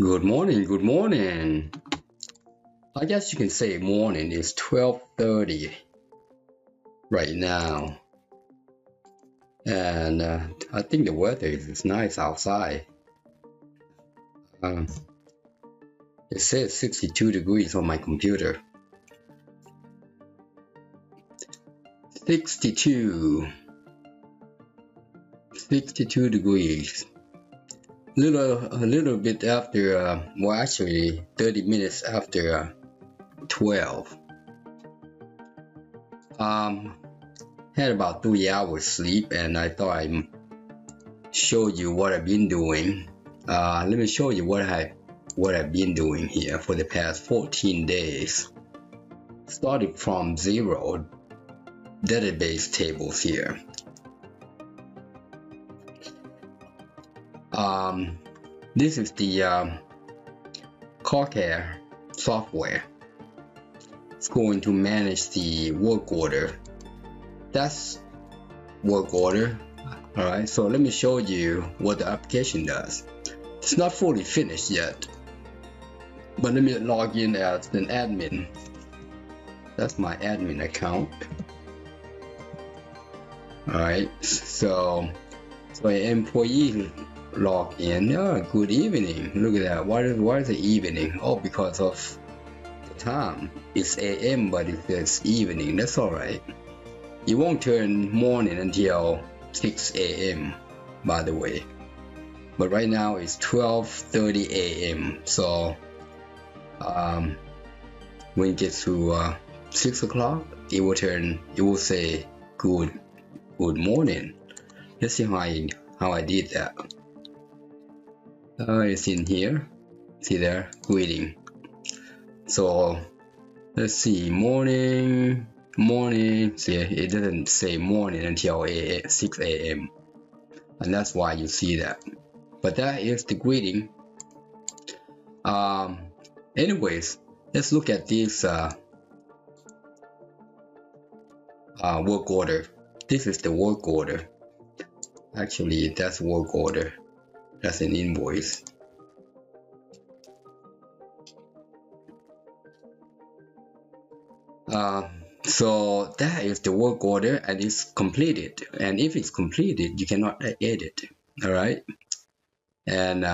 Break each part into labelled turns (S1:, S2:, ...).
S1: Good morning, good morning. I guess you can say morning. It's 12:30 right now. And I think the weather is nice outside. It says 62 degrees on my computer. 62 degrees. A little bit after, well, actually 30 minutes after 12. Had about 3 hours sleep, and I thought I'd show you what I've been doing. Let me show you what I've been doing here for the past 14 days. Started from zero database tables here. This is the car care software. It's going to manage the work order. That's work order. Alright, so let me show you what the application does. It's not fully finished yet, but let me log in as an admin. That's my admin account. Alright, so an employee log in. Oh, good evening. Look at that. Why is the evening? Oh, because of the time. It's AM, but it says evening. That's alright. It won't turn morning until 6 AM, by the way. But right now it's 12:30 AM. So when it gets to 6 o'clock, it will say good morning. Let's see how I did that. It's in here. See there, greeting. So let's see, morning. See, it doesn't say morning until 6 AM, and that's why you see that. But that is the greeting. Anyways, let's look at this work order. This is the work order. Actually, that's work order. That's an invoice. So that is the work order, and it's completed. And if it's completed, you cannot edit. All right, and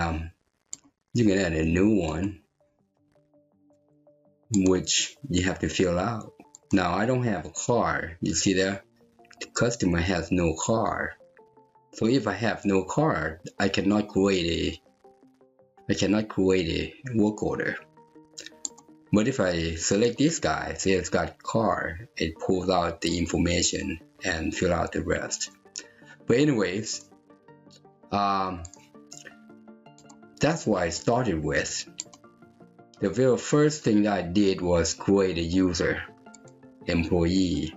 S1: you can add a new one, which you have to fill out. Now I don't have a car. You see there, the customer has no car. So if I have no car, I cannot create a work order. But if I select this guy, say it's got car, it pulls out the information and fill out the rest. But anyways, that's what I started with. The very first thing that I did was create a user, employee.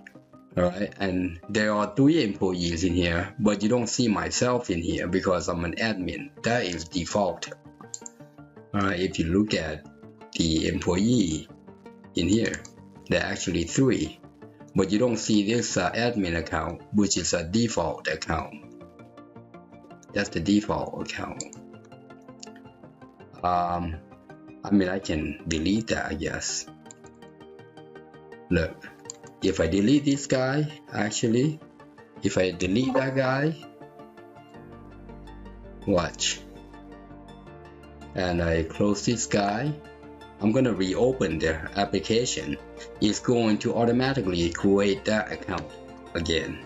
S1: Alright, and there are 3 employees in here, but you don't see myself in here because I'm an admin. That is default. Alright, if you look at the employee in here, there are actually 3, but you don't see this admin account, which is a default account. That's the default account. I mean, I can delete that, I guess. Look, if I delete this guy, actually, if I delete that guy, watch, and I close this guy, I'm gonna reopen the application. It's going to automatically create that account again.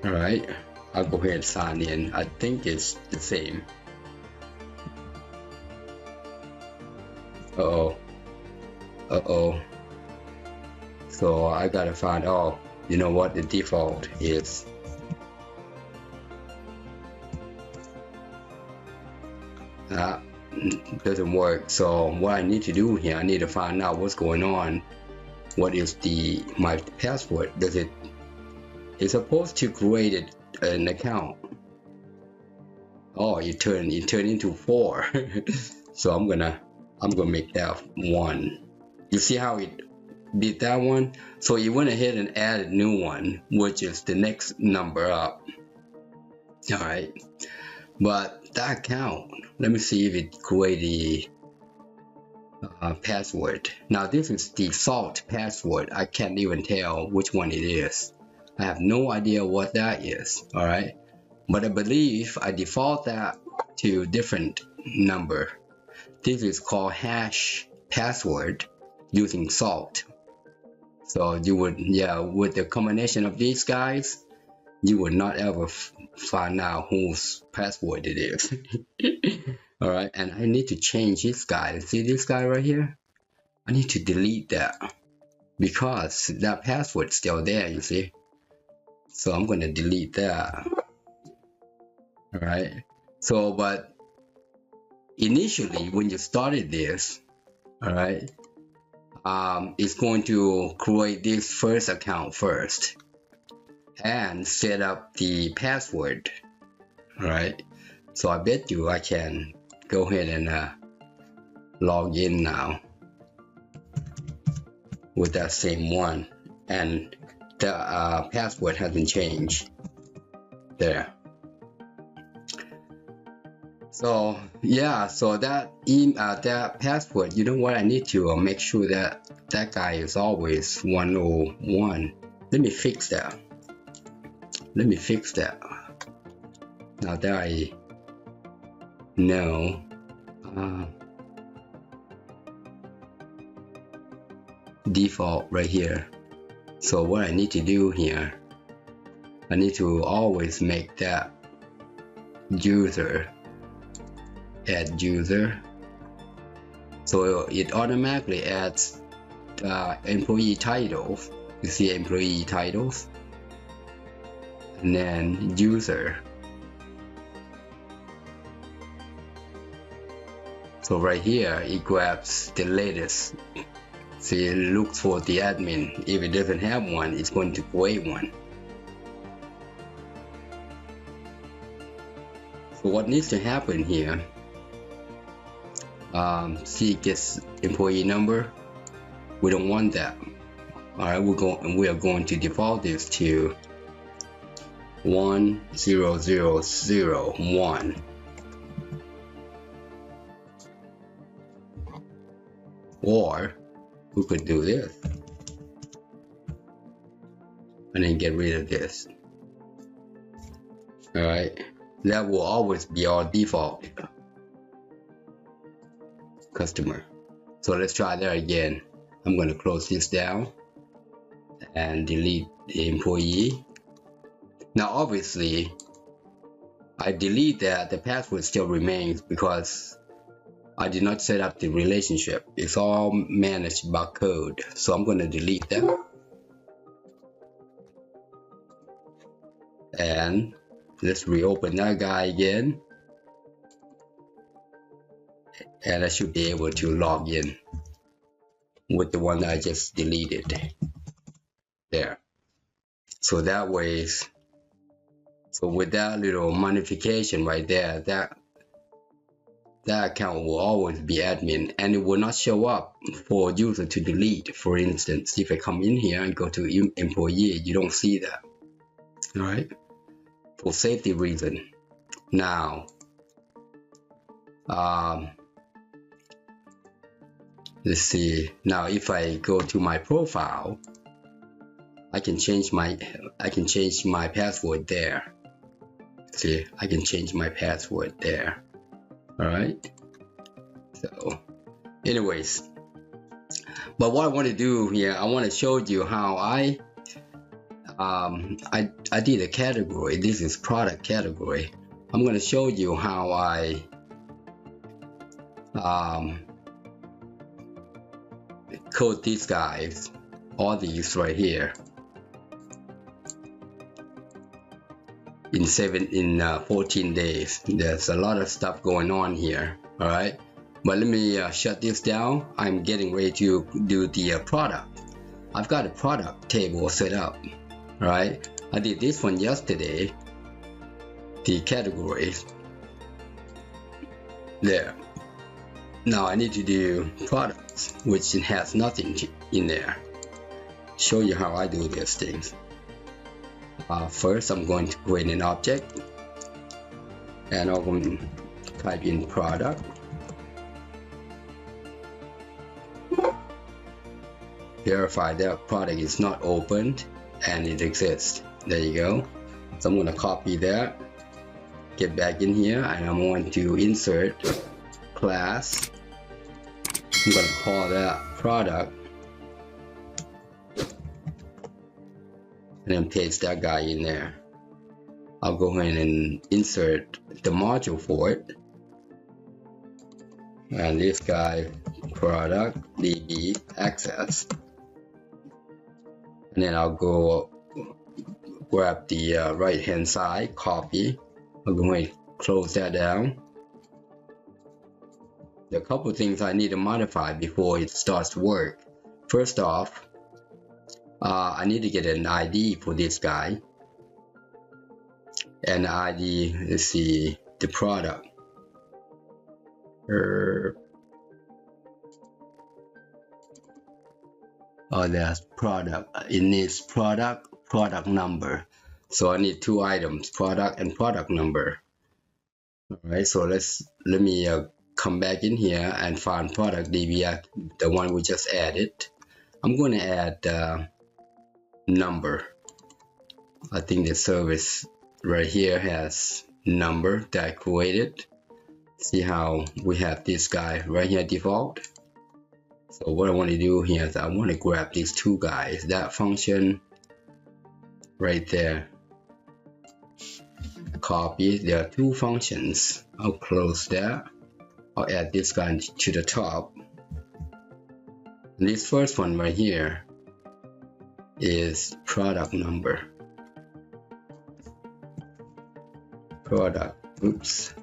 S1: Alright, I'll go ahead and sign in. I think it's the same. Uh-oh. So I gotta find, oh, you know what the default is. Doesn't work. So what I need to do here, I need to find out what's going on. What is my password? It's supposed to create an account. Oh, it turned into 4. So I'm gonna make that 1. You see how it did that one? So it went ahead and added a new one, which is the next number up. Alright, but that account, let me see if it create the password. Now this is default password. I can't even tell which one it is. I have no idea what that is. All right, but I believe I default that to different number. This is called hash password using salt. So you would, yeah, with the combination of these guys, you would not ever find out whose password it is. All right, and I need to change this guy. See this guy right here? I need to delete that because that password is still there, you see. So I'm going to delete that. All right. So, but initially when you started this, all right, it's going to create this first account first and set up the password. All right. So I bet you I can go ahead and log in now with that same one, and the password hasn't changed there. So yeah, so that that password, you know what, I need to make sure that that guy is always 101. Let me fix that. Now that I know default right here. So what I need to do here, I need to always make that user, add user, so it automatically adds the employee titles. You see employee titles, and then user. So right here it grabs the latest. See, it looks for the admin. If it doesn't have one, it's going to create one. So what needs to happen here? See, it gets employee number. We don't want that. All right, we are going to default this to 10001. Or we could do this and then get rid of this. All right, that will always be our default customer. So let's try that again. I'm going to close this down and delete the employee. Now obviously I delete that, the password still remains because I did not set up the relationship. It's all managed by code. So I'm going to delete that. And let's reopen that guy again. And I should be able to log in with the one that I just deleted. There. So that way, so with that little modification right there, that account will always be admin, and it will not show up for user to delete. For instance, if I come in here and go to employee, you don't see that. All right, for safety reason. Now let's see. Now if I go to my profile, I can change my password there. See, I can change my password there. All right, so anyways, but what I want to do here, I want to show you how I did a category. This is product category. I'm going to show you how I code these guys, all these right here in 14 days. There's a lot of stuff going on here. All right, but let me shut this down. I'm getting ready to do the product. I've got a product table set up. All right, I did this one yesterday, the categories there. Now I need to do products, which has nothing in there. Show you how I do these things. First, I'm going to create an object, and I'm going to type in product. Verify that product is not opened and it exists. There you go. So I'm going to copy that, get back in here, and I'm going to insert class. I'm going to call that product and then paste that guy in there. I'll go ahead and insert the module for it, and this guy product db access, and then I'll go grab the right hand side, copy. I'm going to close that down. There are a couple of things I need to modify before it starts to work. First off, I need to get an ID for this guy. And ID, let's see, the product. Oh, that's product. It needs product number. So I need two items, product and product number. Alright, so let me come back in here and find product DB, the one we just added. I'm going to add number. I think the service right here has number that I created. See how we have this guy right here default. So what I want to do here is I want to grab these two guys, that function right there, copy. There are two functions. I'll close that. I'll add this guy to the top. And this first one right here is product number. Product, oops.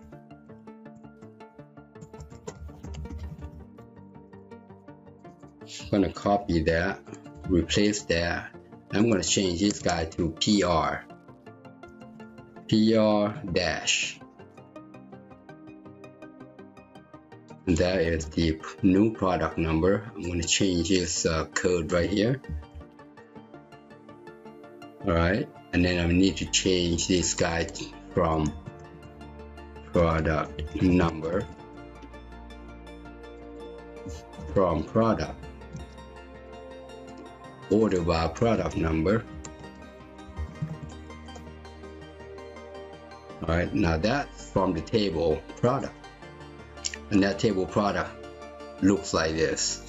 S1: I'm going to copy that, replace that. I'm going to change this guy to PR dash. And that is the new product number. I'm going to change this code right here. Alright, and then I need to change this guy from product number from product order by product number. Alright, now that's from the table product, and that table product looks like this.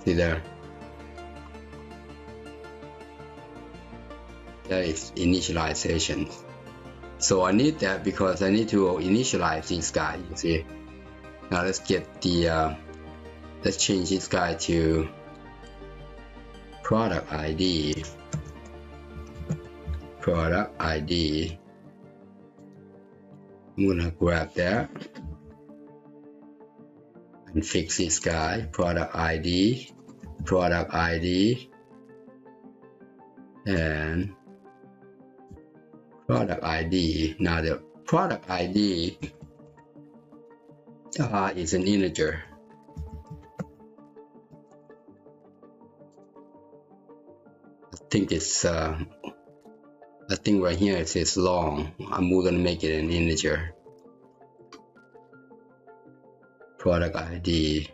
S1: See there? That is initialization. So I need that because I need to initialize this guy, you see. Now let's get the let's change this guy to product ID. Product ID. I'm gonna grab that and fix this guy. Product ID, and product ID. Now the product ID is an integer. I think right here it says long. I'm gonna make it an integer. Product ID.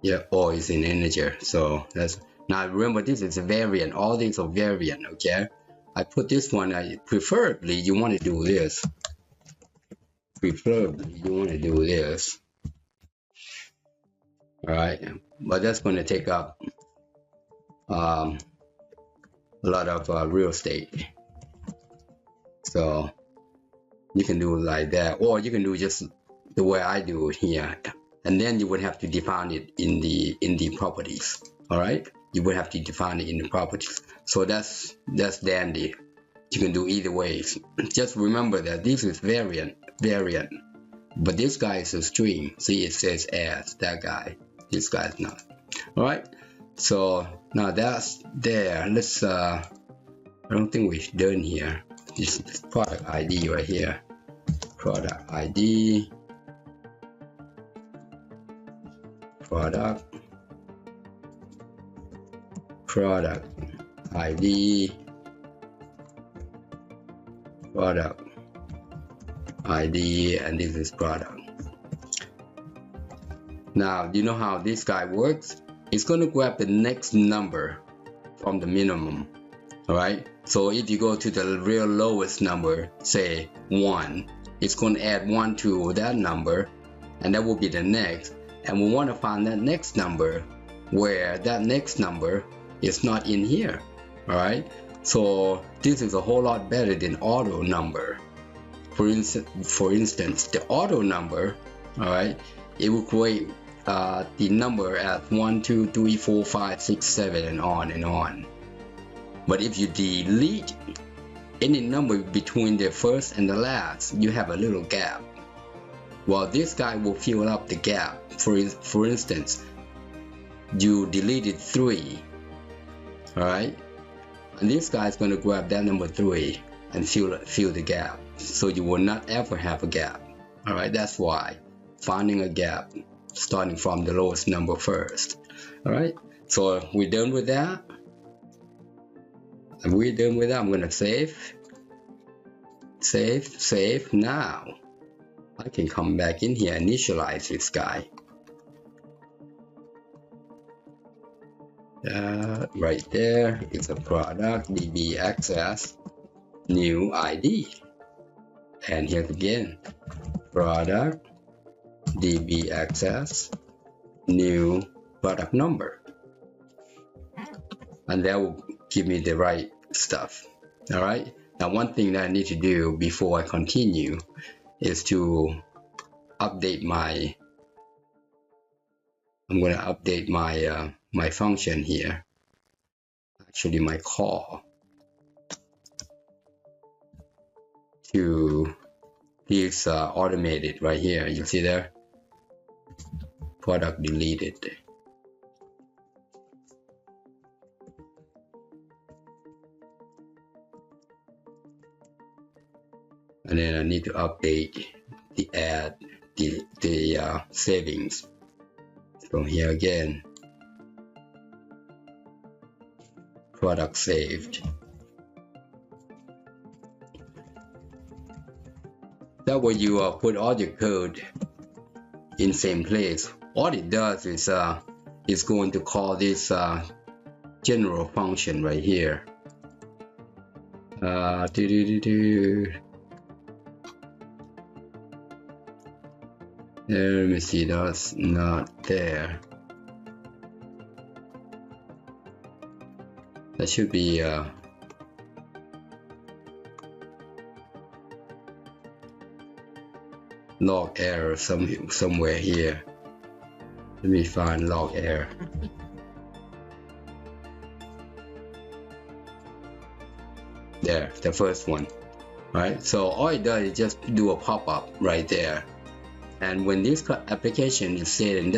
S1: Yeah, or is an integer. So that's now remember this is a variant. All these are variant, okay? I put this one, preferably you want to do this. Alright, but that's going to take up a lot of real estate. So you can do it like that, or you can do just the way I do it here, and then you would have to define it in the properties. Alright, you would have to define it in the properties. So that's dandy. You can do either ways. Just remember that this is variant, but this guy is a string. See, it says as that guy. This guy is not. Alright, so now that's there. Let's I don't think we've done here. This is product ID right here. Product ID, product ID, product ID, and this is product. Now, you know how this guy works? It's going to grab the next number from the minimum. Alright, so if you go to the real lowest number, say 1, it's going to add 1 to that number, and that will be the next. And we want to find that next number where that next number is not in here. Alright, so this is a whole lot better than auto number. For instance, the auto number, alright, it will create the number at 1, 2, 3, 4, 5, 6, 7, and on and on. But if you delete any number between the first and the last, you have a little gap. Well, this guy will fill up the gap. For instance, you deleted 3, alright, and this guy is going to grab that number 3 and fill the gap, so you will not ever have a gap. Alright, that's why finding a gap, starting from the lowest number first. Alright, so we're done with that. I'm gonna save. Now I can come back in here and initialize this guy. Right there is a product DB access new ID, and here again, product DB access new product number, and that will give me the right stuff. All right, now one thing that I need to do before I continue is to update my my function here, actually my call to this automated right here. You see there, product deleted. And then I need to update the savings. So here again, product saved. That way you put all your code in same place. All it does is it's going to call this general function right here. Let me see, that's not there. That should be log error somewhere here. Let me find log error. There, the first one. Right, so all it does is just do a pop-up right there. And when this application is said and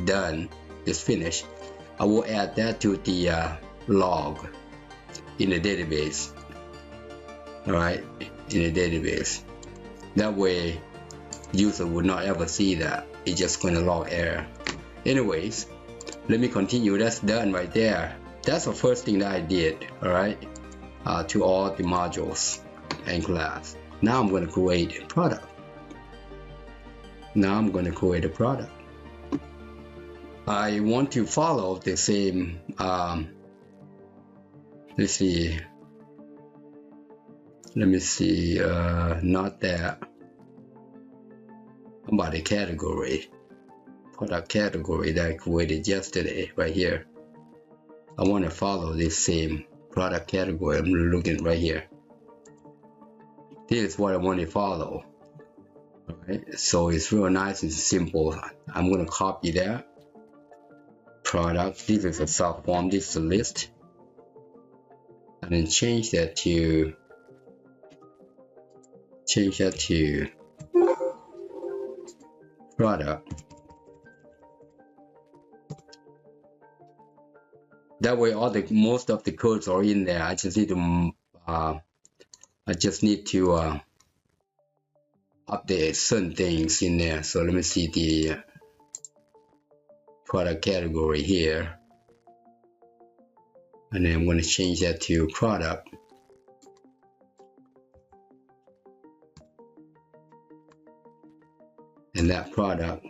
S1: done, is finished, I will add that to the log in the database. Alright, in the database. That way, user will not ever see that. It's just going to log error. Anyways, let me continue. That's done right there. That's the first thing that I did. Alright, to all the modules and class. Now I'm going to create a product. I want to follow the same, let's see, not that. How about the category? Product category that I created yesterday, right here. I want to follow this same product category. I'm looking right here. This is what I want to follow. Alright, so it's real nice and simple. I'm going to copy that. Product, this is a subform, this is a list. And then change that to product. That way most of the codes are in there. I just need to update certain things in there. So let me see the product category here, and then I'm going to change that to product. and that product.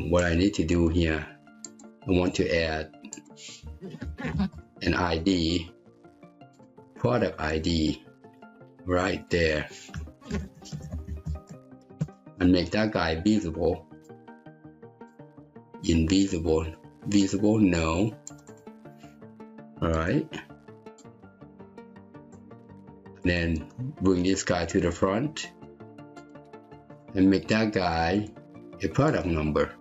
S1: What I need to do here, I want to add an ID, product ID, right there, and make that guy visible. Invisible, visible, no. Alright. Then bring this guy to the front and make that guy a product number.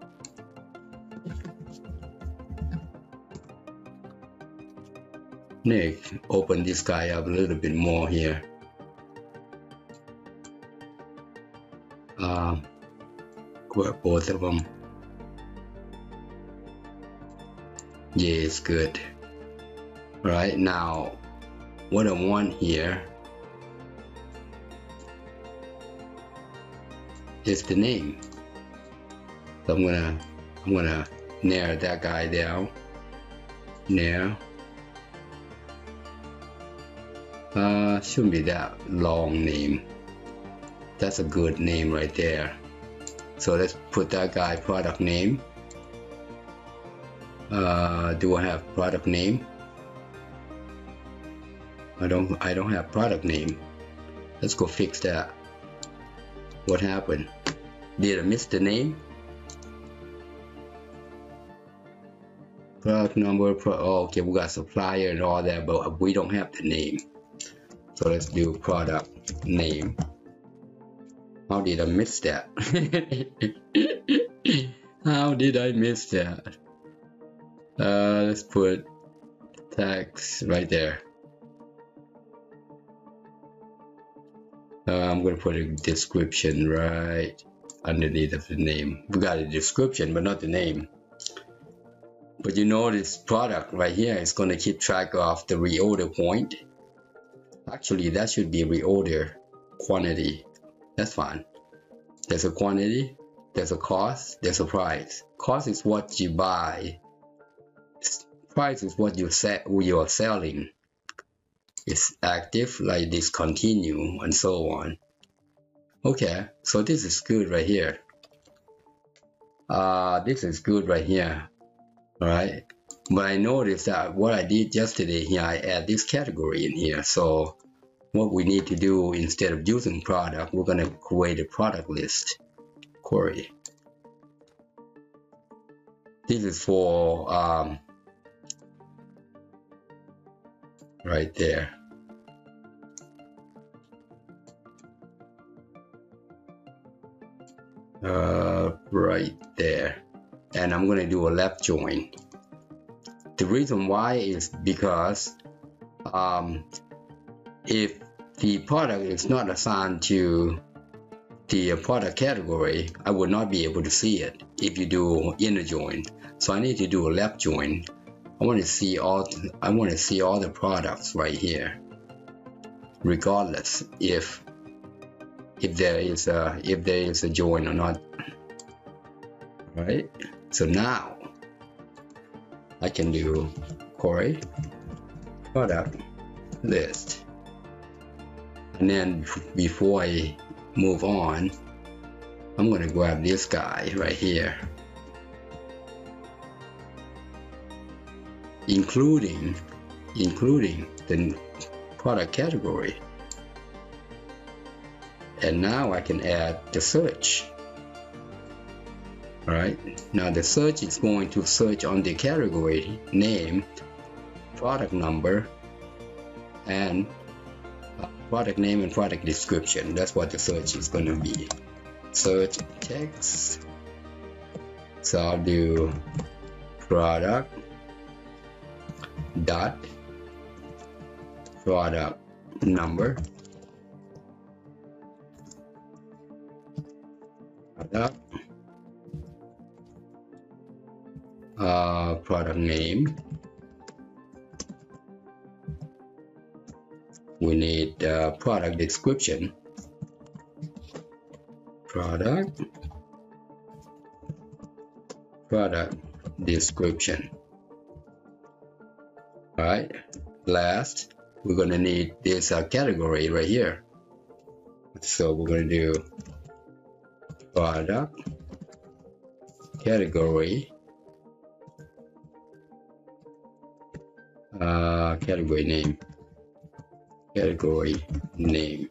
S1: Next, open this guy up a little bit more here. Grab both of them. Yes, good. Right now, what I want here is the name. So I'm gonna narrow that guy down. Narrow. Shouldn't be that long name. That's a good name right there. So let's put that guy product name. Do I have product name? I don't have product name. Let's go fix that. What happened? Did I miss the name? Product number, okay, we got supplier and all that, but we don't have the name. So let's do product name. How did I miss that? How did I miss that? Let's put text right there. I'm going to put a description right underneath of the name. We got a description, but not the name. But you know this product right here is going to keep track of the reorder point. Actually, that should be reorder quantity. That's fine. There's a quantity, there's a cost, there's a price. Cost is what you buy. Price is what you are selling. It's active, like discontinue, and so on. Okay, so this is good right here. This is good right here. Alright, but I noticed that what I did yesterday here, I add this category in here. So what we need to do, instead of using product, we're going to create a product list query. This is for right there. Right there. And I'm going to do a left join. The reason why is because if the product is not assigned to the product category, I will not be able to see it if you do inner join. So I need to do a left join. I want to see all the products right here, regardless if there is a join or not. Right? So now I can do query product list, and then before I move on, I'm going to grab this guy right here, including the product category, and now I can add the search. Alright, now the search is going to search on the category name, product number, and product name and product description. That's what the search is going to be. Search text. So I'll do product dot product number, product product name. We need product description. Product description. All right. Last, we're gonna need this category right here. So we're gonna do product category category name.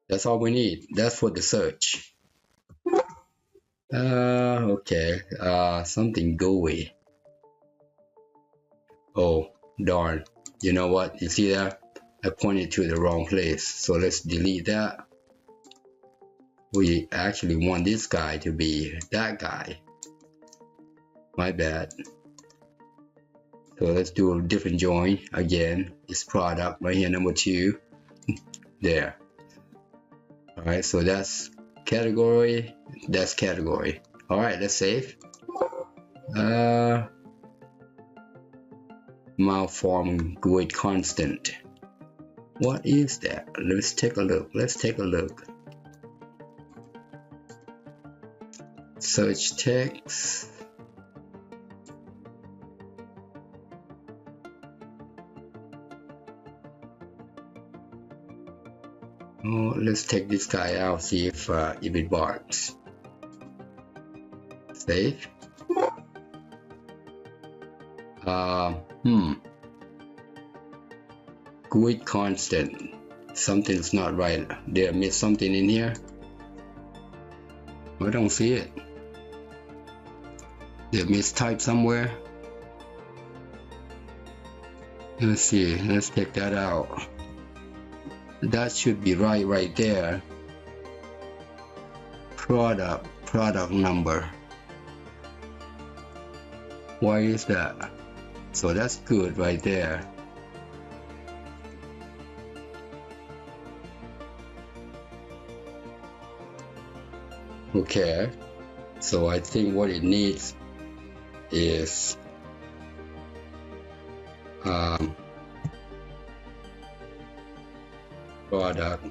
S1: That's all we need. That's for the search. Okay. Something gooey. Oh darn. You know what? You see that? I pointed to the wrong place. So let's delete that. We actually want this guy to be that guy. My bad. So let's do a different join again. It's product right here, number 2. There. Alright, so that's category. That's category. Alright, let's save. Malform GUID constant. What is that? Let's take a look. Search text. Oh, let's take this guy out, see if it works. Save. GUID constant. Something's not right. Did I miss something in here? I don't see it. Did I mistype somewhere? Let's see. Let's check that out. That should be right there. Product number. Why is that? So that's good right there. Okay, so I think what it needs is product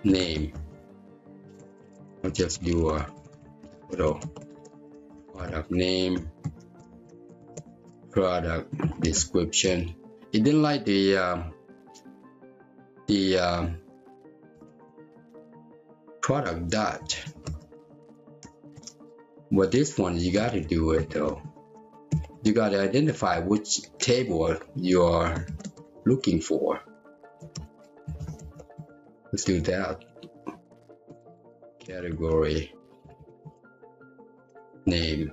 S1: name. I'll just do a product name, product description. It didn't like the product dot, but this one you got to do it though. You got to identify which table you're looking for. Let's do that. Category name.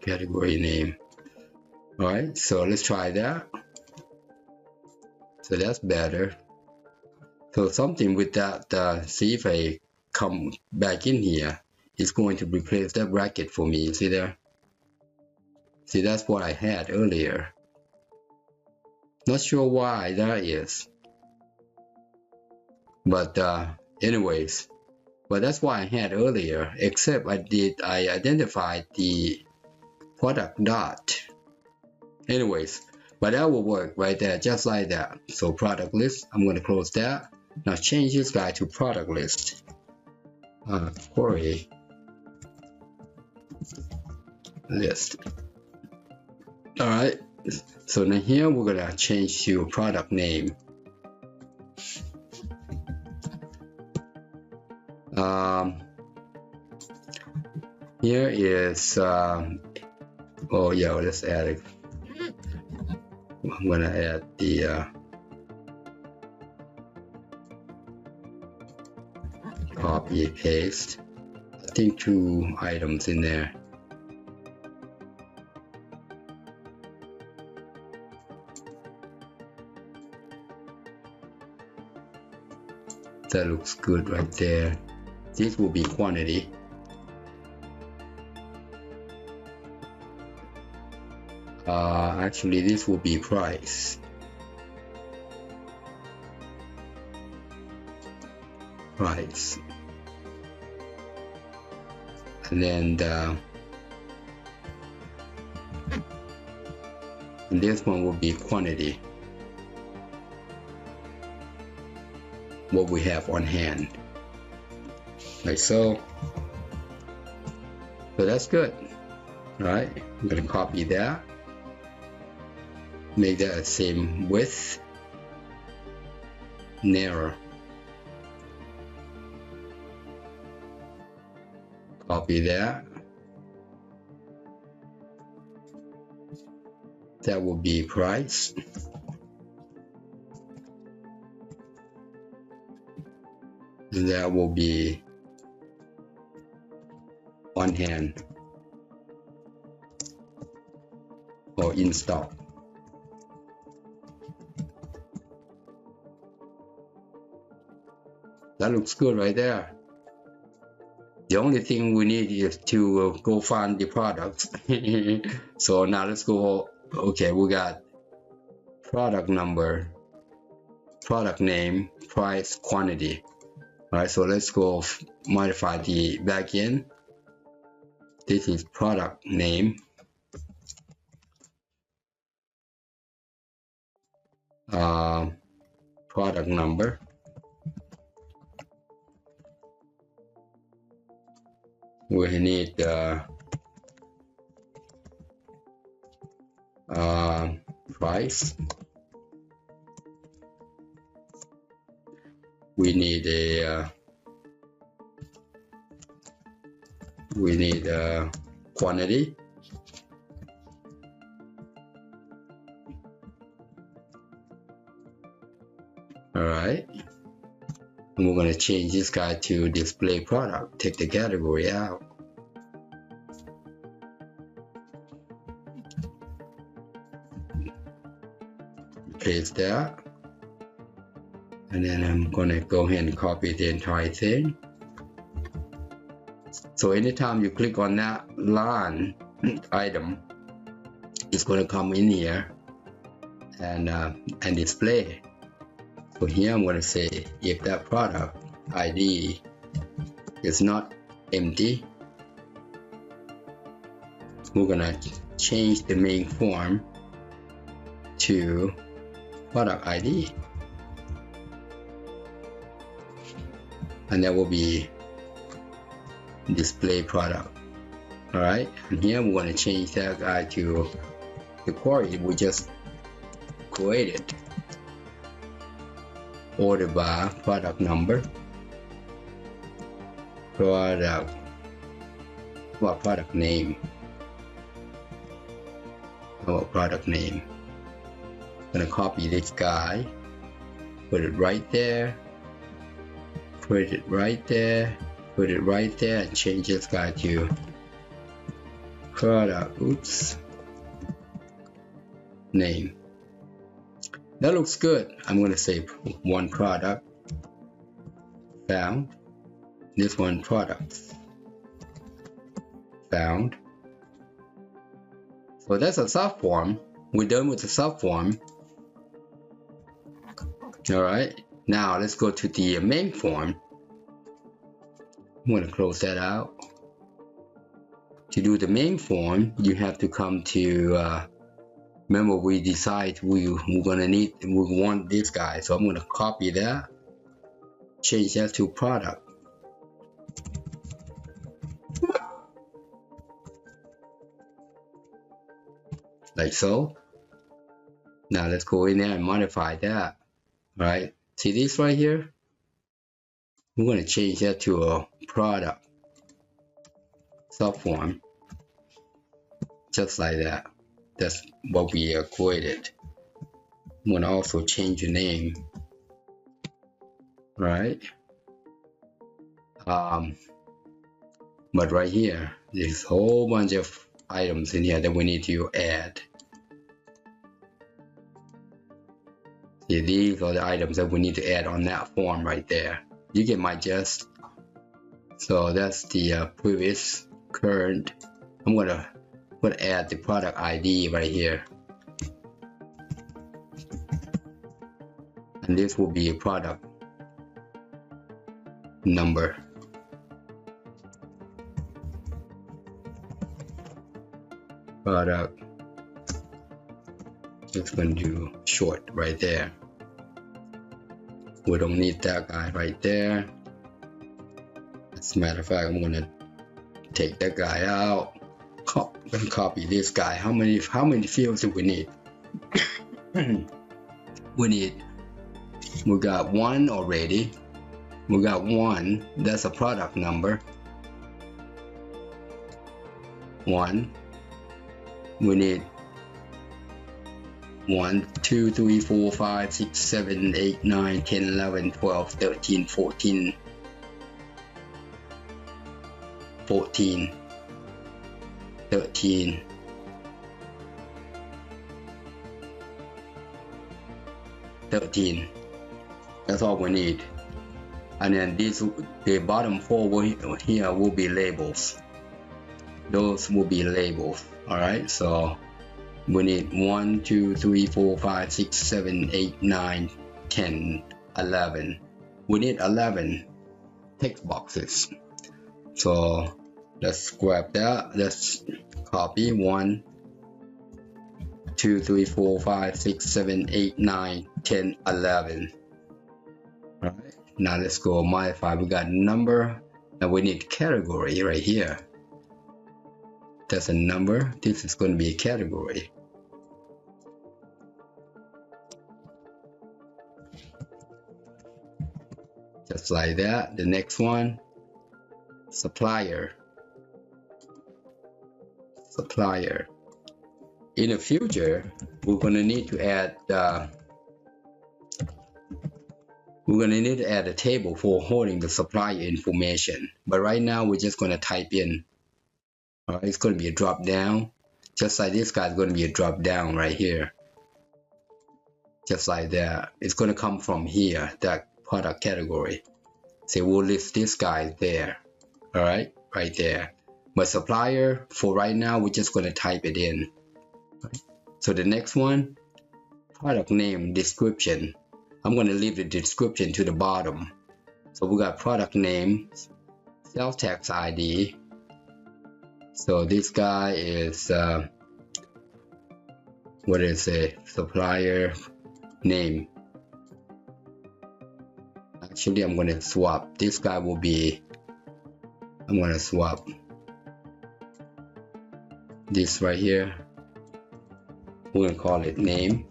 S1: Category name. All right, so let's try that. So that's better. So something with that, see if I come back in here, it's going to replace that bracket for me. See there? See, that's what I had earlier. Not sure why that is. But anyways, but that's what I had earlier, except I identified the product dot. Anyways, but that will work right there, just like that. So product list, I'm going to close that. Now change this guy to product list. Query list. All right. So now here we're gonna change to product name. Here is oh yeah, let's add it. I'm gonna add the copy paste. I think 2 items in there. That looks good right there. This will be quantity. Actually this will be price. And then this one will be quantity, what we have on hand, like so. So that's good. right? I'm going to copy that, make that the same width, narrow, copy that. That will be price. And that will be on hand or in stock. That looks good right there. The only thing we need is to go find the products. So now let's go. Okay, we got product number, product name, price, quantity. All right, so let's go modify the backend. This is product name. Product number. We need price. We need a quantity. All right, and we're going to change this guy to display product. Take the category out. Paste that, and then I'm going to go ahead and copy the entire thing. So anytime you click on that line item, it's going to come in here and display. So here I'm going to say if that product ID is not empty, we're going to change the main form to product ID, and that will be display product. All right, and here we're going to change that guy to the query we just created. Order by product number, product name. Product name. I'm gonna copy this guy, put it right there, put it right there, put it right there, and change this guy to product. Name. That looks good. I'm going to say one product found. This one products found. So that's a subform. We're done with the subform. All right. Now let's go to the main form. I'm going to close that out. To do the main form, you have to come to remember, we decide we want this guy, so I'm going to copy that, change that to product. Like so. Now let's go in there and modify that. Right? See this right here? We're going to change that to a product subform, just like that. That's what we created. I'm going to also change the name, right? But right here, there's a whole bunch of items in here that we need to add. See, these are the items that we need to add on that form right there. You get my gist. So that's the previous, current. I'm going to add the product ID right here, and this will be a product number. Product, just going to do short right there. We don't need that guy right there. As a matter of fact, I'm going to take that guy out. gonna copy this guy. How many fields do we need? We got one already. We got one. That's a product number. One. We need 1, 2, 3, 4, 5, 6, 7, 8, 9, 10, 11, 12, 13, 14, 14, 13, 13. That's all we need. And then the bottom four here will be labels. Those will be labels. Alright, so we need 1, 2, 3, 4, 5, 6, 7, 8, 9, 10, 11. We need 11 text boxes. So let's grab that. Let's copy 1, 2, 3, 4, 5, 6, 7, 8, 9, 10, 11. Alright, now let's go modify. We got number. Now we need category right here. That's a number. This is going to be a category. Just like that. The next one, supplier. Supplier. In the future, we're going to need to add a table for holding the supplier information. But right now, we're just going to type in. It's going to be a drop down. Just like this guy is going to be a drop down right here. Just like that. It's going to come from here, that product category. So we'll list this guy there. Alright, right there. But supplier, for right now, we're just going to type it in. Right. So the next one, product name, description. I'm going to leave the description to the bottom. So we got product name, sales tax ID. So this guy is, what is it? Supplier name. Actually, I'm going to swap. This guy will be, I'm going to swap this right here. We're going to call it name.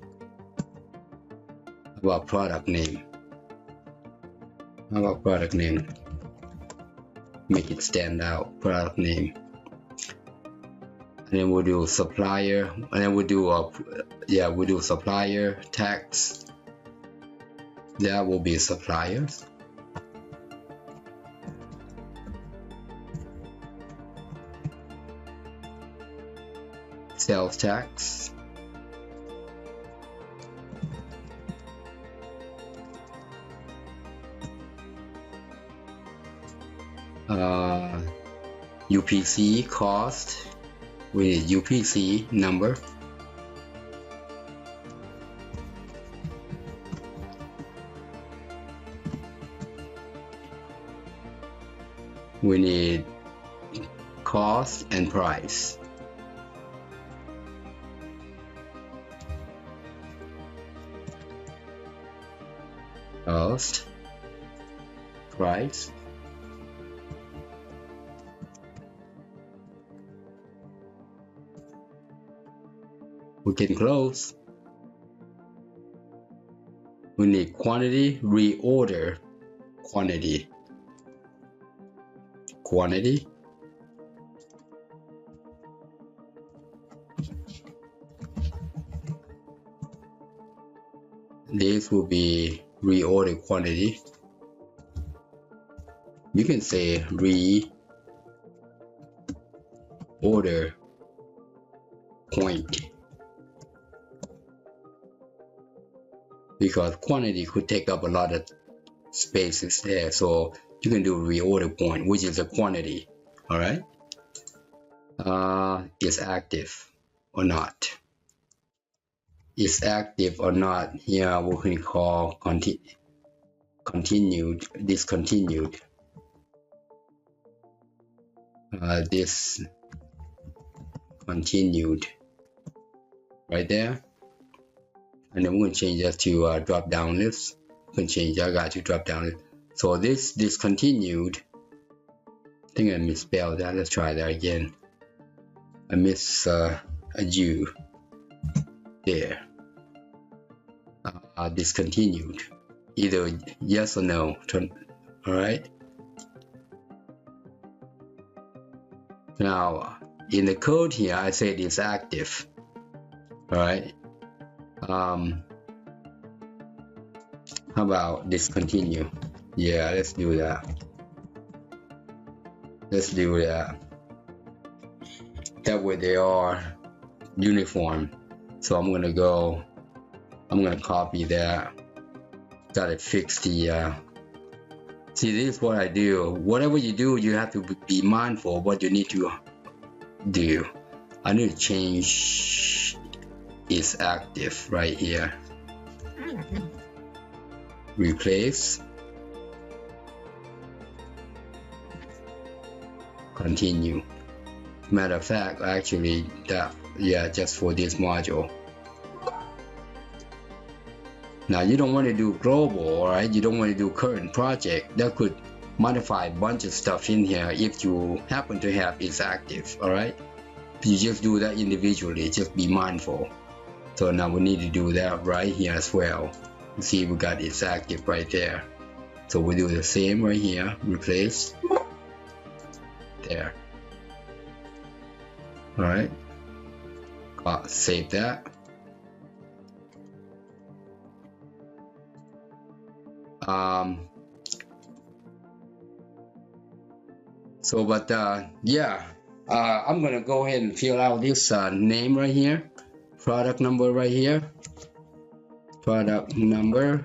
S1: How about product name? How about product name? Make it stand out. Product name. And then we'll do supplier, and then we'll do supplier tax. That will be suppliers. Sales tax. UPC cost. We need UPC number. We need cost and price. Cost, price. We can close. We need quantity, reorder quantity. Quantity. This will be reorder quantity. You can say reorder point, because quantity could take up a lot of spaces there, so you can do reorder point, which is a quantity. All right, is active or not? Is active or not? Here we can call continued, discontinued. Discontinued right there. And then we're going to change that to drop down list. We can change that guy to drop down list. So this discontinued, I think I misspelled that. Let's try that again. I miss a U there. Discontinued. Either yes or no. All right. Now in the code here, I said it's active. All right. How about discontinue? Yeah, let's do that. Let's do that. That way they are uniform. So I'm gonna copy that. Gotta fix the see, this is what I do. Whatever you do, you have to be mindful of what you need to do. I need to change is active right here. Replace. Continue. Matter of fact, actually, just for this module. Now you don't want to do global, alright? You don't want to do current project. That could modify a bunch of stuff in here if you happen to have is active, alright? You just do that individually, just be mindful. So now we need to do that right here as well. See, we got it's active right there. So we do the same right here, replace. There. Alright. Save that. I'm gonna go ahead and fill out this name right here, product number right here, product number.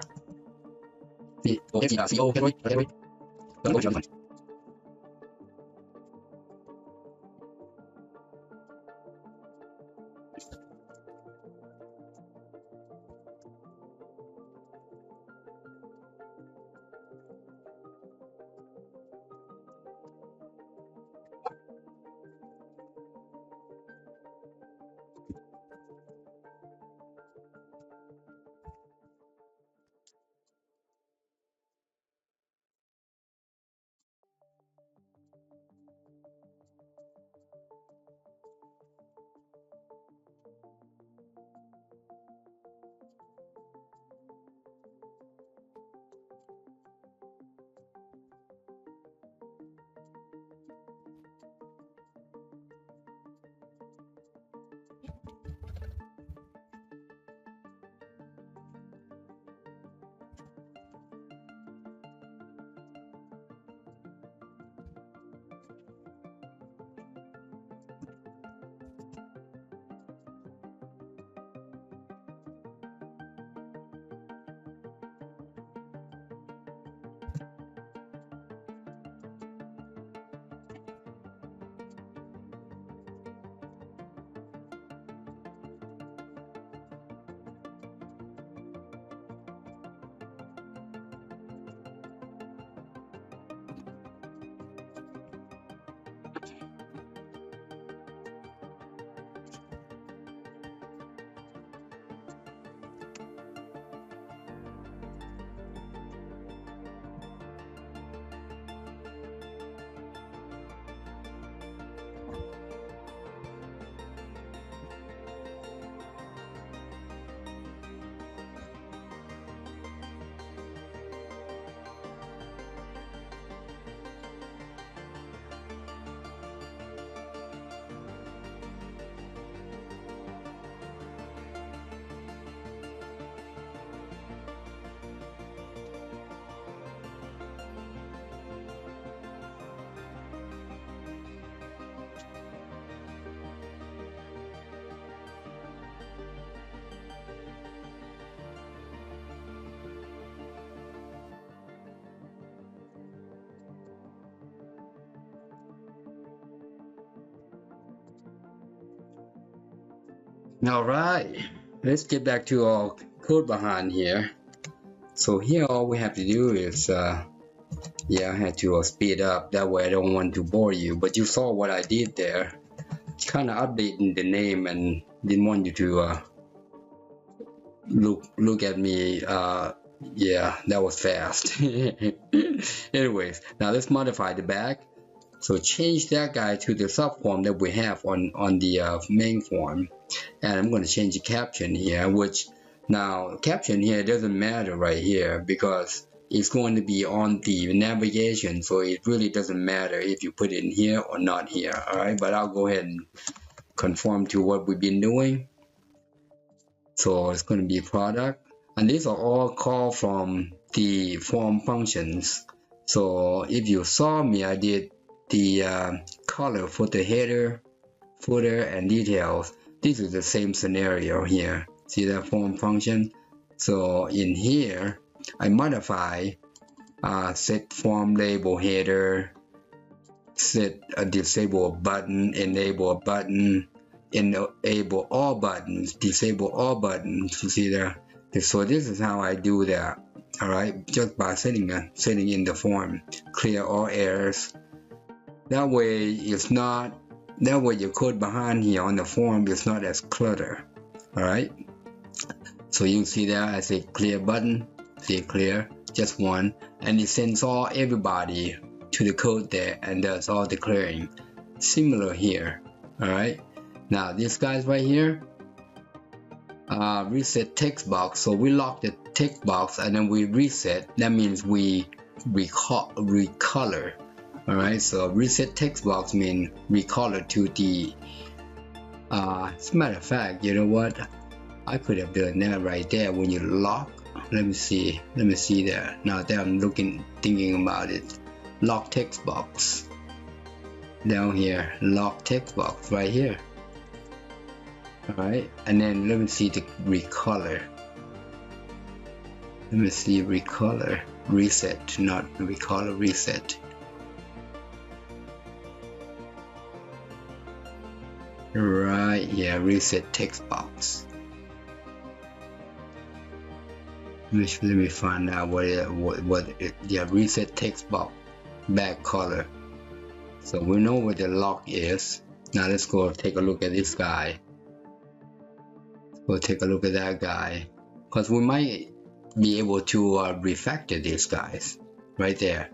S1: All right, let's get back to our code behind here. So here all we have to do is I had to speed up, that way I don't want to bore you, but you saw what I did there, kind of updating the name and didn't want you to look at me. That was fast. Anyways, now let's modify the back. So change that guy to the subform that we have on the main form, and I'm going to change the caption here, which now caption here doesn't matter right here because it's going to be on the navigation, so it really doesn't matter if you put it in here or not here. All right, but I'll go ahead and conform to what we've been doing. So it's going to be product, and these are all called from the form functions. So if you saw me, I did the color for the header, footer, and details. This is the same scenario here. See that form function? So in here, I modify set form label header, set a disable button, enable a button, enable all buttons, disable all buttons. You see there? So this is how I do that. All right, just by setting in the form, clear all errors. That way it's not. That way your code behind here on the form is not as cluttered. All right. So you see there, I say clear button. See clear, just one, and it sends everybody to the code there and does all the clearing. Similar here. All right. Now this guy's right here. Reset text box. So we lock the text box and then we reset. That means we recolor. All right. So reset text box means recolor to the. As a matter of fact, you know what? I could have done that right there when you lock. Let me see there. Now that I'm thinking about it, lock text box down here, lock text box right here. All right, and then let me see the recolor. Let me see recolor, reset, not recolor, reset. Right, yeah, reset text box. Let me find out yeah, reset text box back color. So we know what the lock is. Now let's go take a look at this guy. Let's go take a look at that guy, because we might be able to refactor these guys right there.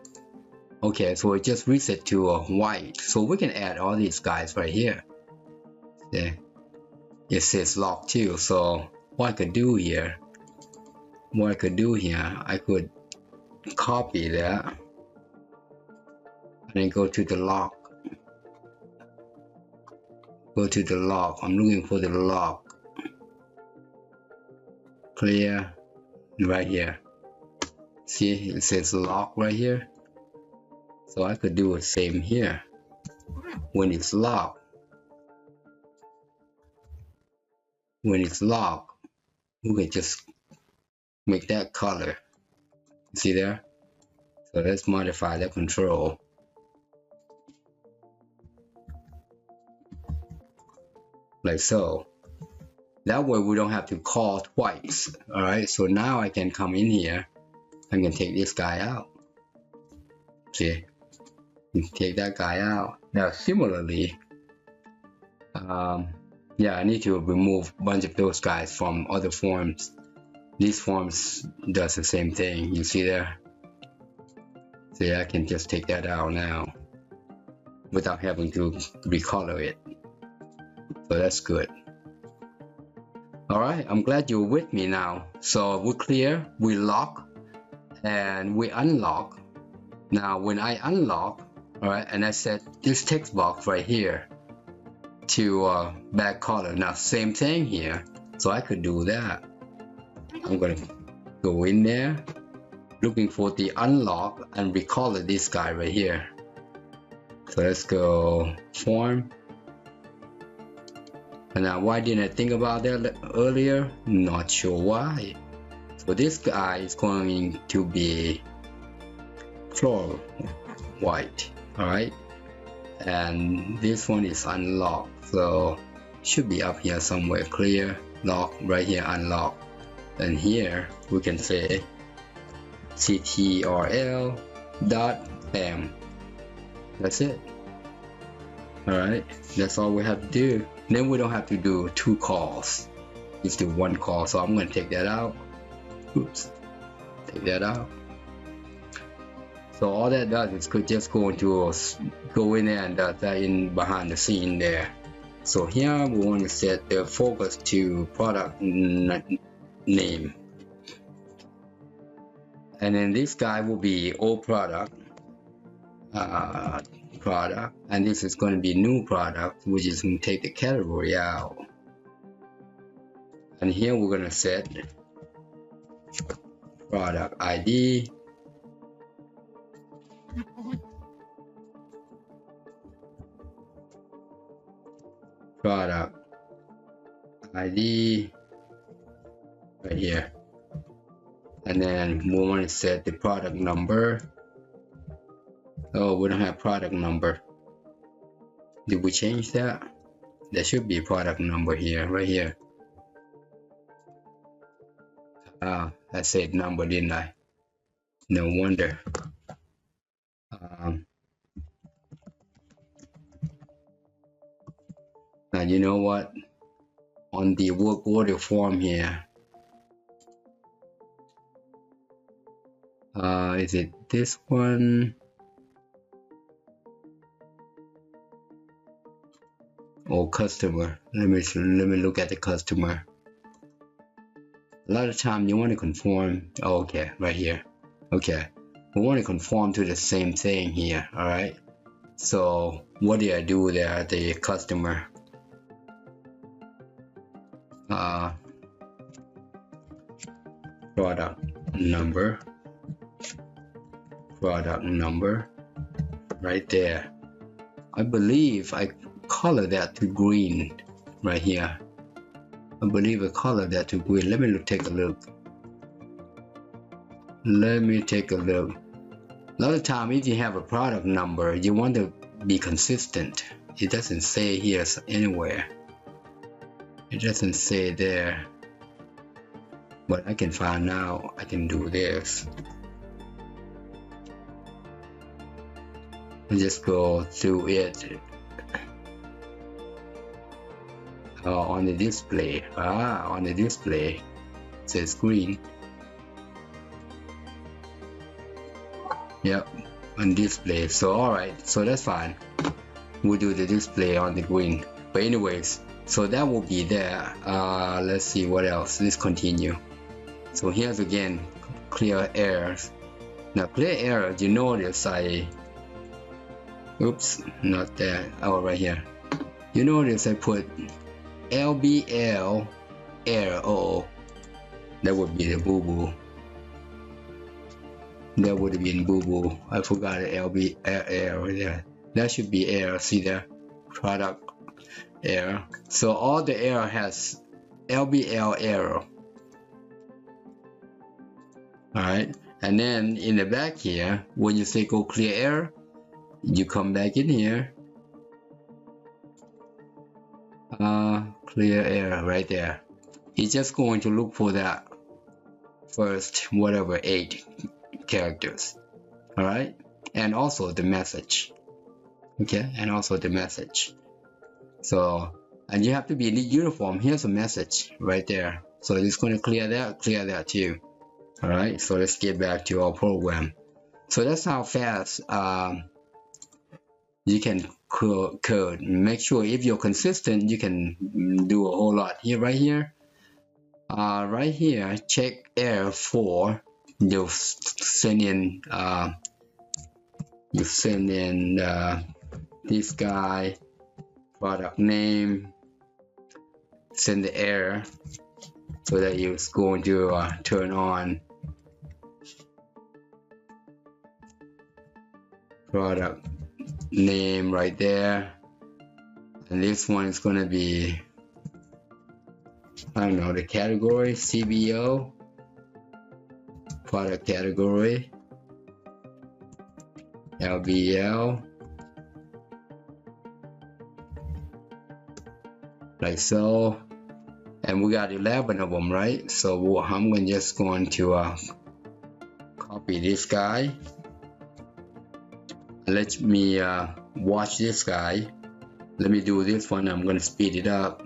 S1: Okay, so it just reset to white, so we can add all these guys right here. Yeah, it says lock too. So what I could do here, I could copy that and then go to the lock. Go to the lock. I'm looking for the lock. Clear right here. See, it says lock right here. So I could do the same here. When it's locked, we can just make that color. See there? So let's modify the control. Like so. That way we don't have to call twice. Alright, so now I can come in here. I can take this guy out. See? Take that guy out. Now similarly, yeah, I need to remove a bunch of those guys from other forms. These forms does the same thing. You see there? See, I can just take that out now without having to recolor it. So that's good. Alright, I'm glad you're with me now. So we're clear, we lock, and we unlock. Now when I unlock, alright, and I set this text box right here to back color. Now same thing here, so I could do that. I'm gonna go in there, looking for the unlock and recolor this guy right here. So let's go form. And now why didn't I think about that earlier? Not sure why. So this guy is going to be floor white, alright? And this one is unlocked, so should be up here somewhere. Clear, lock, right here, unlock. And here we can say ctrl dot m. That's it. Alright, that's all we have to do. Then we don't have to do two calls. Just do one call. So I'm going to take that out. Oops. Take that out. So all that does is could just go in there and does that in behind the scene there. So here we want to set the focus to product name, and then this guy will be old product, and this is going to be new product, which is going to take the category out. And here we're going to set product ID, product ID right here, and then we want to set the product number. Oh, we don't have product number. Did we change that? There should be a product number here, right here. I said number, didn't I? No wonder. Now you know what? On the work order form here, is it this one? Or customer? Let me look at the customer. A lot of time you want to conform. Oh, okay, right here. Okay, we want to conform to the same thing here. All right. So what do I do there? The customer. Product number. Product number. Right there. I believe I color that to green. Right here. I believe I color that to green. Let me take a look. Let me take a look. A lot of time, if you have a product number, you want to be consistent. It doesn't say here anywhere. It doesn't say there. But I can find out. I can do this. And just go through it. On the display. On the display. It says green. Yep, on display. So alright, so that's fine. We'll do the display on the green. But anyways, so that will be there. Let's see what else. Let's continue. So here's again clear errors. Now clear errors, you notice oops, not that. Oh, right here. You notice I put LBL error. Oh, that would be the boo-boo. That would have been boo-boo. I forgot the LB error there. That should be error. See there? Product error. So all the error has LBL error. Alright. And then in the back here, when you say go clear error, you come back in here. Clear error right there. It's just going to look for that first whatever 8 characters. Alright, and also the message. Okay, and also the message. So, and you have to be uniform. Here's a message right there. So it's going to clear that too. Alright, so let's get back to our program. So that's how fast you can code. Make sure if you're consistent, you can do a whole lot. Here, right here, check error for. You send in this guy, product name, send the error so that it's going to turn on product name right there, and this one is going to be, I don't know, the category CBO, product category, LBL, like so. And we got 11 of them, right? So I'm just going to copy this guy. Let me watch this guy. Let me do this one. I'm going to speed it up.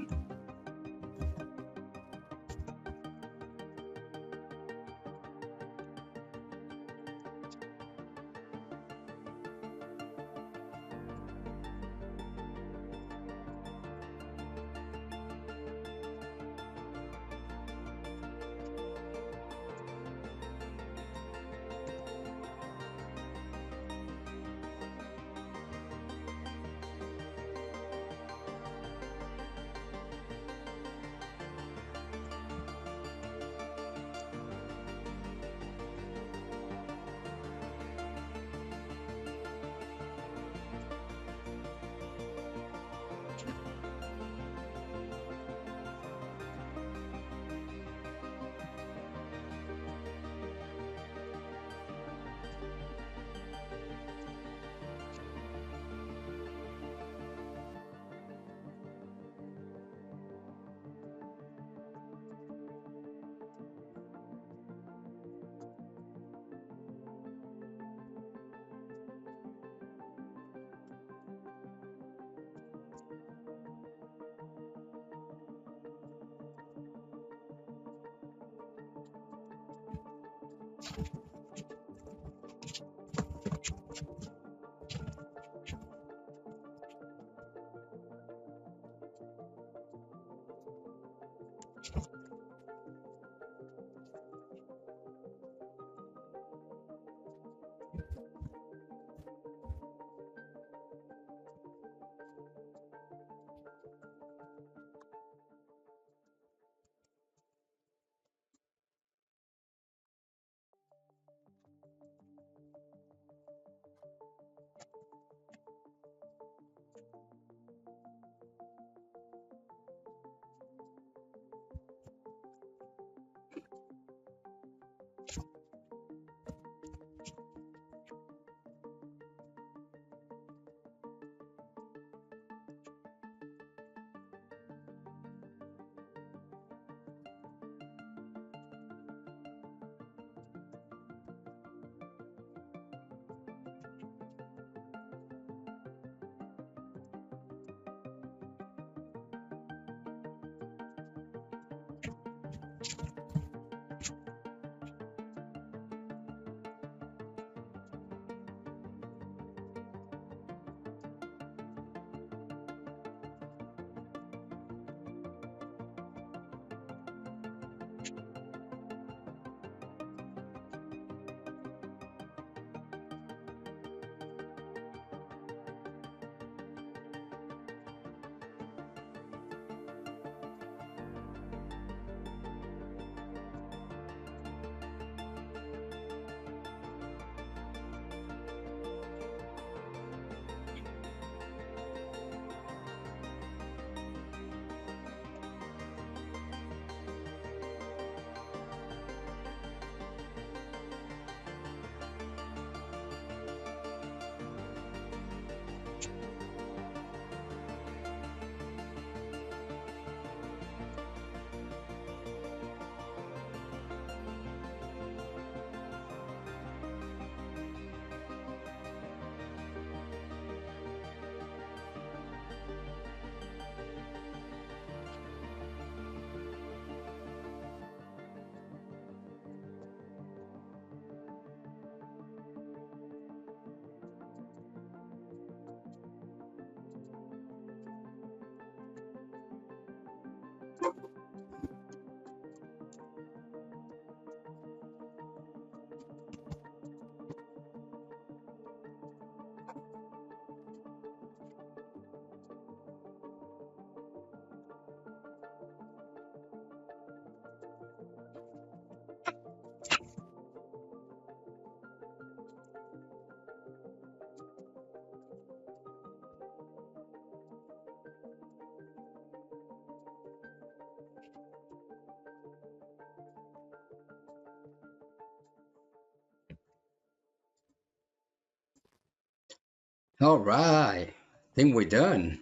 S1: All right, I think we're done.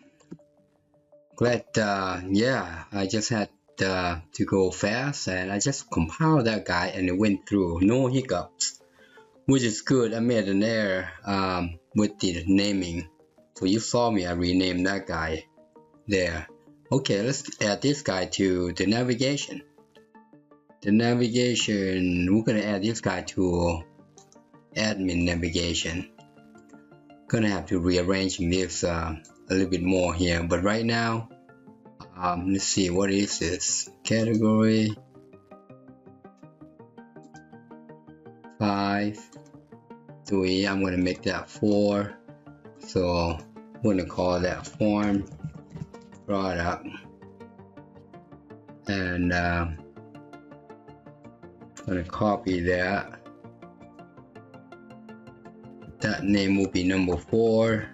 S1: Glad, yeah, I just had to go fast and I just compiled that guy and it went through, no hiccups, which is good. I made an error with the naming. So you saw me, I renamed that guy there. Okay, let's add this guy to the navigation. The navigation, we're gonna add this guy to admin navigation. Gonna have to rearrange this a little bit more here, but right now let's see, what is this category? 5 3. I'm gonna make that 4, so I'm gonna call that form product, and I'm gonna copy that. That name will be number 4.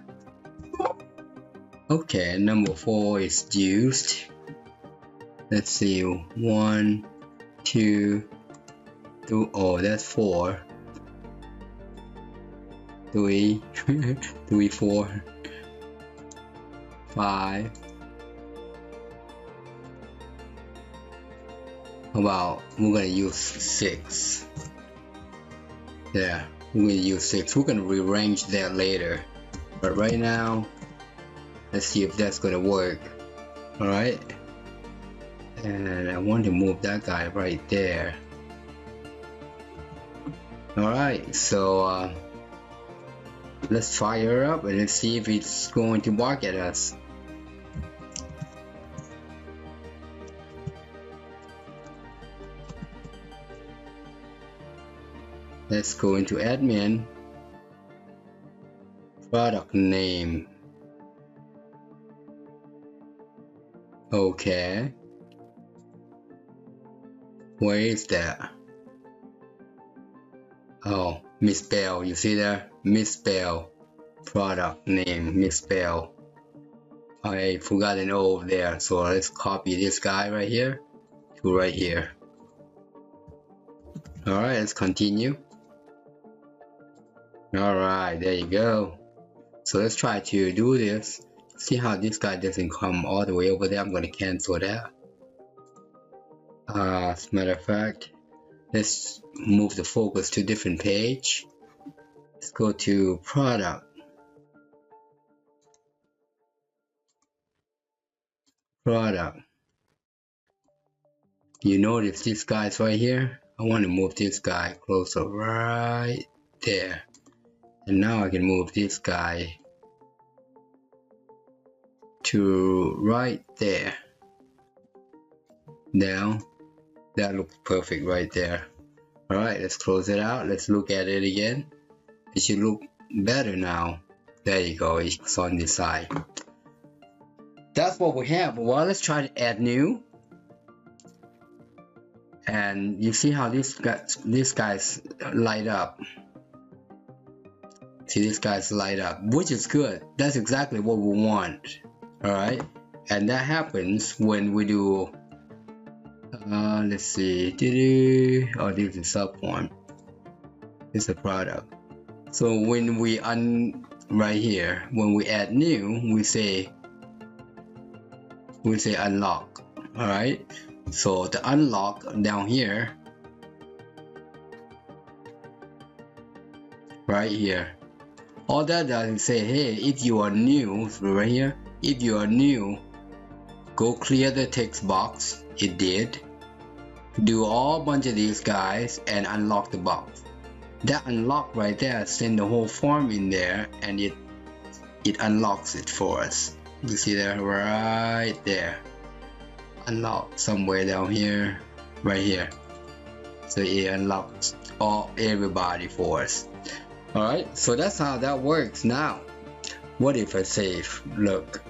S1: Okay, number 4 is used. Let's see, 1 2 3. Oh, that's 4. 3 3 4 5. How about we're gonna use 6. There, we're gonna use 6. We're gonna rearrange that later, but right now let's see if that's gonna work. All right, and I want to move that guy right there. Alright, so let's fire up and let's see if it's going to bark at us. Let's go into admin, product name. Okay, where is that? Oh, misspell, you see there? Misspell, product name, misspell. I forgot an O there, so let's copy this guy right here to right here. Alright, let's continue. Alright, there you go. So let's try to do this. See how this guy doesn't come all the way over there. I'm going to cancel that. As a matter of fact, let's move the focus to a different page. Let's go to product. You notice this guy's right here? I want to move this guy closer right there. And now I can move this guy to right there. Down. That looks perfect right there. Alright, let's close it out. Let's look at it again. It should look better now. There you go, it's on this side. That's what we have. Well, let's try to add new. And you see how these guys light up. See, these guys light up, which is good. That's exactly what we want. Alright, and that happens when we do let's see, oh, this is subform, this is a product. So when we right here, when we add new, we say unlock. Alright, so the unlock down here, right here, all that does is say, hey, if you are new, right here, if you are new, go clear the text box. It did. Do all bunch of these guys and unlock the box. That unlock right there, send the whole form in there, and it unlocks it for us. You see that right there. Unlock somewhere down here, right here. So it unlocks everybody for us. Alright, so that's how that works. Now, what if I save? Look,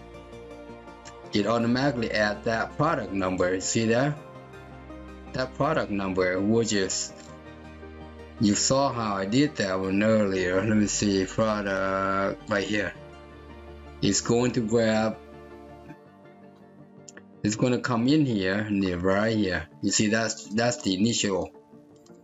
S1: it automatically adds that product number. See that? That product number, which is, you saw how I did that one earlier. Let me see, product right here. It's going to grab, it's going to come in here, right here. You see, that's the initial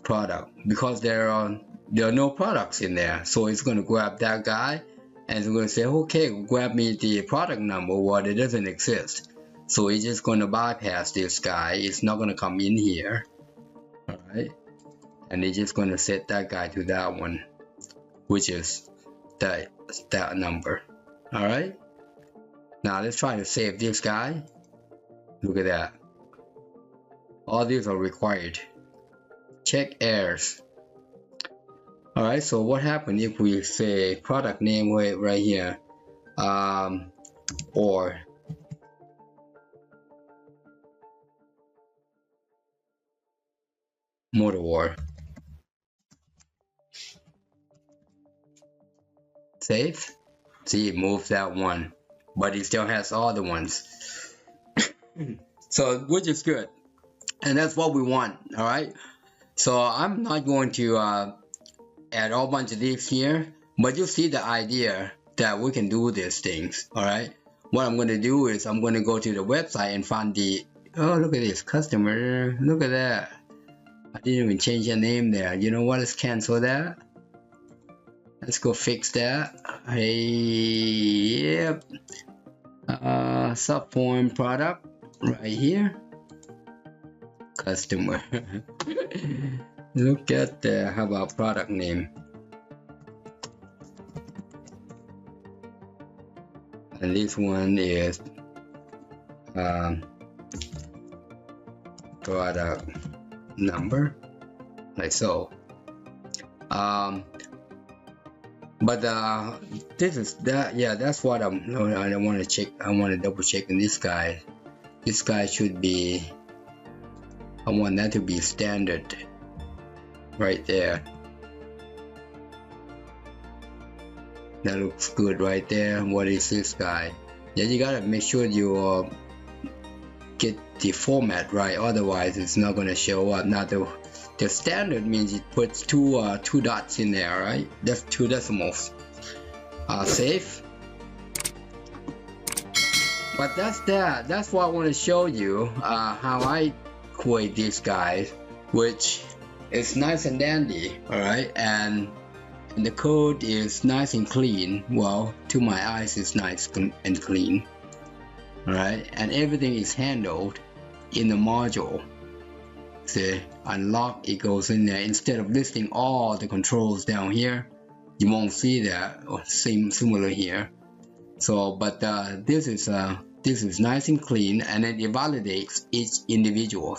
S1: product, because there are no products in there. So it's going to grab that guy and it's going to say, okay, grab me the product number. Well, it doesn't exist. So it's just going to bypass this guy. It's not going to come in here. Alright. And it's just going to set that guy to that one, which is that number. Alright. Now let's try to save this guy. Look at that. All these are required. Check errors. Alright, so what happens if we say product name right here, or motor war. Save. See, it moves that one, but it still has all the ones. So, which is good, and that's what we want. All right. So I'm not going to add all bunch of these here, but you see the idea that we can do these things. All right. What I'm going to do is I'm going to go to the website and find the, oh, look at this customer. Look at that. I didn't even change the name there. You know what? Let's cancel that. Let's go fix that. Hey, yep. Subform product right here. Customer. Look at that. How about product name? And this one is product number, like so. But this is that. Yeah, that's what I want to check. I want to double check in this guy. This guy should be. I want that to be standard. Right there. That looks good right there. What is this guy? Yeah, you gotta make sure you get the format right. Otherwise, it's not gonna show up. Now the standard means it puts two dots in there, right? That's 2 decimals. Save. But that's that. That's what I want to show you. How I create these guys, which is nice and dandy. All right, and the code is nice and clean. Well, to my eyes, it's nice and clean. All right, and everything is handled in the module. See, unlock, it goes in there. Instead of listing all the controls down here, you won't see that. Or similar here. So, but this is nice and clean, and then it validates each individual.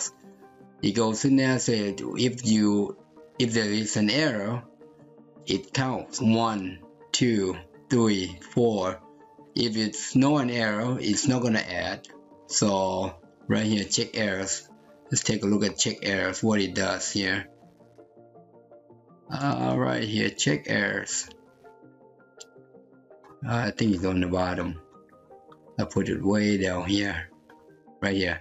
S1: It goes in there, say if there is an error, it counts 1, 2, 3, 4. If it's no an error, it's not gonna add. So right here, check errors. Let's take a look at check errors, what it does here. Right here, check errors. I think it's on the bottom. I put it way down here. Right here.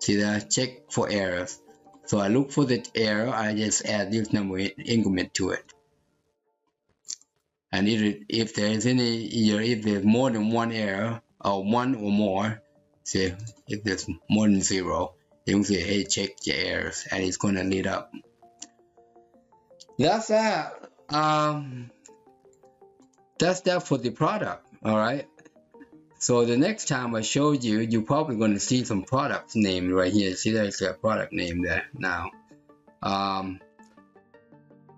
S1: See that? Check for errors. So I look for the error, I just add this number increment to it. And if there is any, if there's more than one error, or one or more, say if there's more than 0, you can say, hey, check your errors, and it's gonna lead up. That's that. That's that for the product. All right. So the next time I show you, you're probably gonna see some product name right here. See, there's a product name there now.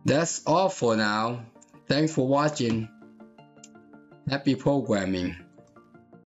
S1: That's all for now. Thanks for watching. Happy programming.